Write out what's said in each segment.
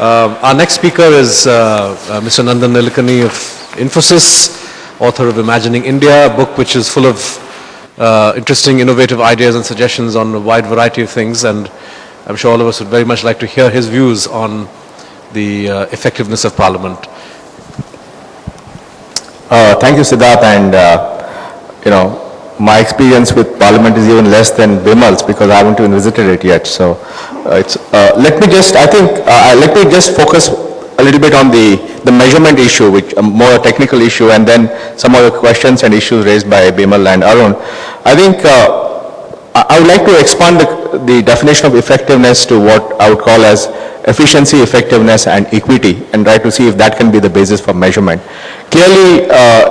Our next speaker is Mr. Nandan Nilekani of Infosys, author of Imagining India, a book which is full of interesting, innovative ideas and suggestions on a wide variety of things, and I'm sure all of us would very much like to hear his views on the effectiveness of Parliament. Thank you, Siddharth, and my experience with Parliament is even less than Bimal's because I haven't even visited it yet. So let me just focus a little bit on the measurement issue, which a more technical issue, and then some of the questions and issues raised by Bimal and Arun. I think I would like to expand the definition of effectiveness to what I would call as efficiency, effectiveness, and equity, and try to see if that can be the basis for measurement. Clearly,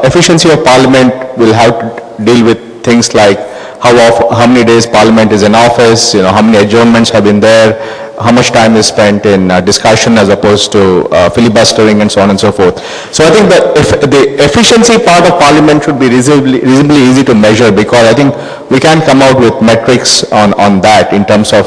efficiency of Parliament will have to deal with things like how many days Parliament is in office, how many adjournments have been there, how much time is spent in discussion as opposed to filibustering, and so on and so forth. So I think that the efficiency part of Parliament should be reasonably easy to measure, because I think we can come out with metrics on that in terms of,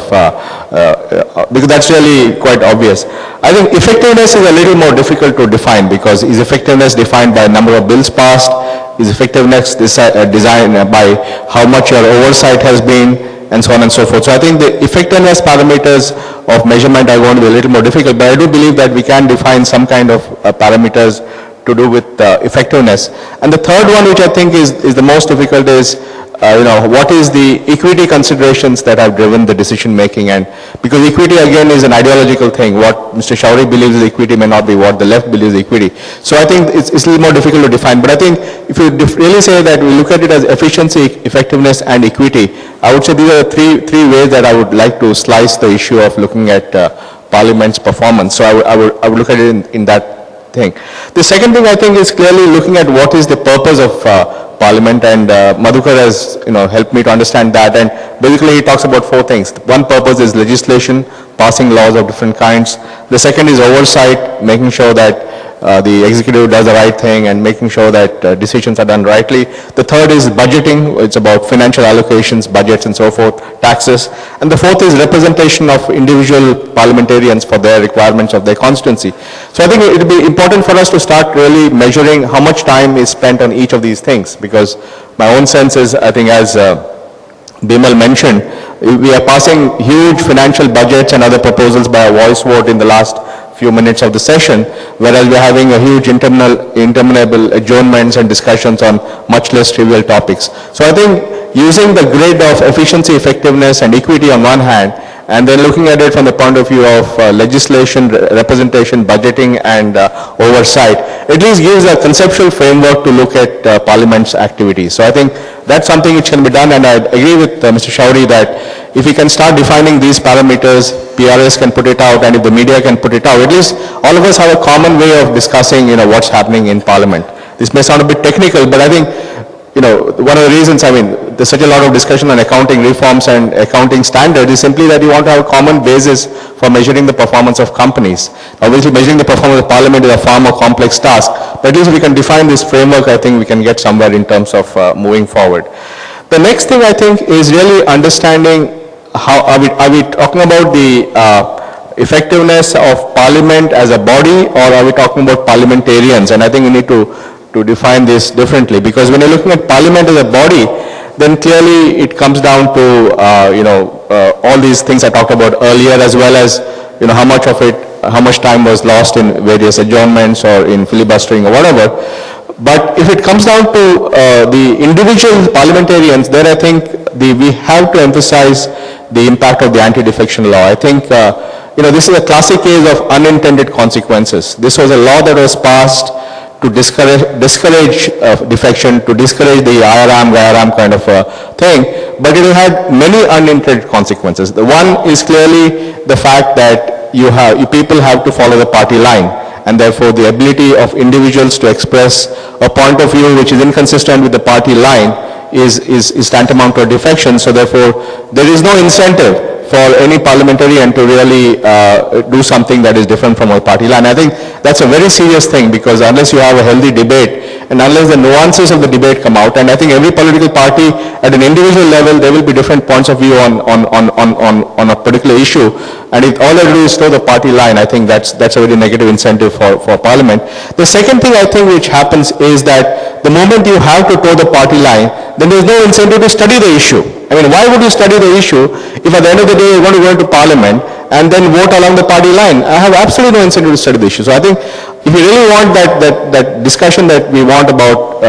because that's really quite obvious. I think effectiveness is a little more difficult to define, because is effectiveness defined by number of bills passed? Is effectiveness designed by how much your oversight has been, and so on and so forth. So I think the effectiveness parameters of measurement are going to be a little more difficult, but I do believe that we can define some kind of parameters to do with effectiveness. And the third one, which I think is the most difficult, is what is the equity considerations that have driven the decision making, and because equity again is an ideological thing. What Mr. Shourie believes is equity may not be what the left believes is equity. So I think it's a little more difficult to define, but I think if you really say that we look at it as efficiency, effectiveness, and equity, I would say these are the three ways that I would like to slice the issue of looking at Parliament's performance. So I would look at it in that thing. The second thing I think is clearly looking at what is the purpose of Parliament, and Madhukar has helped me to understand that, and basically he talks about four things. One purpose is legislation, passing laws of different kinds. The second is oversight, making sure that the executive does the right thing and making sure that decisions are done rightly. The third is budgeting. It's about financial allocations, budgets, and so forth, taxes. And the fourth is representation of individual parliamentarians for their requirements of their constituency. So I think it will be important for us to start really measuring how much time is spent on each of these things, because my own sense is, I think as Bimal mentioned, we are passing huge financial budgets and other proposals by a voice vote in the last few minutes of the session, whereas we're having a huge interminable adjournments and discussions on much less trivial topics. So I think using the grid of efficiency, effectiveness, and equity on one hand, and then looking at it from the point of view of legislation, representation, budgeting, and oversight, at least gives a conceptual framework to look at Parliament's activities. So I think that's something which can be done, and I agree with Mr. Shourie that if we can start defining these parameters, PRS can put it out, and if the media can put it out, at least all of us have a common way of discussing what's happening in Parliament. This may sound a bit technical, but I think one of the reasons, there's such a lot of discussion on accounting reforms and accounting standards is simply that you want to have a common basis for measuring the performance of companies. Obviously, measuring the performance of Parliament is a far more complex task, but at least if we can define this framework, I think we can get somewhere in terms of moving forward. The next thing I think is really understanding how are we talking about the effectiveness of Parliament as a body, or are we talking about parliamentarians? And I think we need to define this differently, because when you're looking at Parliament as a body, then clearly it comes down to all these things I talked about earlier, as well as how much time was lost in various adjournments or in filibustering or whatever. But if it comes down to the individual parliamentarians, then I think we have to emphasize the impact of the anti-defection law. I think this is a classic case of unintended consequences. This was a law that was passed to discourage defection, to discourage the IRAM kind of thing, but it had many unintended consequences. The one is clearly the fact that people have to follow the party line, and therefore the ability of individuals to express a point of view which is inconsistent with the party line is tantamount to a defection. So therefore there is no incentive for any parliamentarian to really do something that is different from our party line. I think that's a very serious thing, because unless you have a healthy debate and unless the nuances of the debate come out, and I think every political party at an individual level, there will be different points of view on a particular issue, and if all they do is toe the party line, I think that's a very negative incentive for Parliament. The second thing I think which happens is that the moment you have to toe the party line, then there's no incentive to study the issue. I mean, why would you study the issue if at the end of the day you're going to go into Parliament and then vote along the party line? I have absolutely no incentive to study the issue. So I think if you really want that discussion that we want about,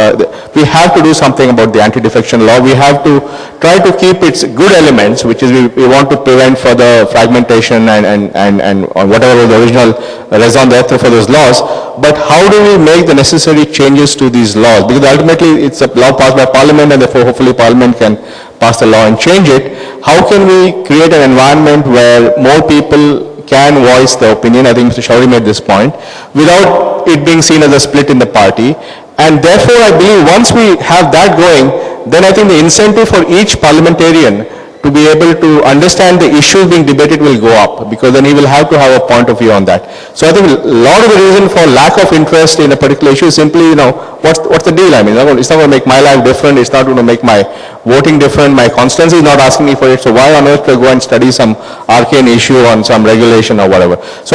we have to do something about the anti-defection law. We have to try to keep its good elements, which is we want to prevent further fragmentation and whatever was the original raison d'etre for those laws. But how do we make the necessary changes to these laws? Because ultimately it's a law passed by Parliament, and therefore hopefully Parliament can pass the law and change it. How can we create an environment where more people can voice their opinion? I think Mr. Shourie made this point, without it being seen as a split in the party. And therefore, I believe once we have that going, then I think the incentive for each parliamentarian to be able to understand the issues being debated will go up, because then he will have to have a point of view on that. So I think a lot of the reason for lack of interest in a particular issue is simply, what's the deal? I mean, it's not going to make my life different. It's not going to make my voting different. My constituency is not asking me for it. So why on earth to go and study some arcane issue on some regulation or whatever? So I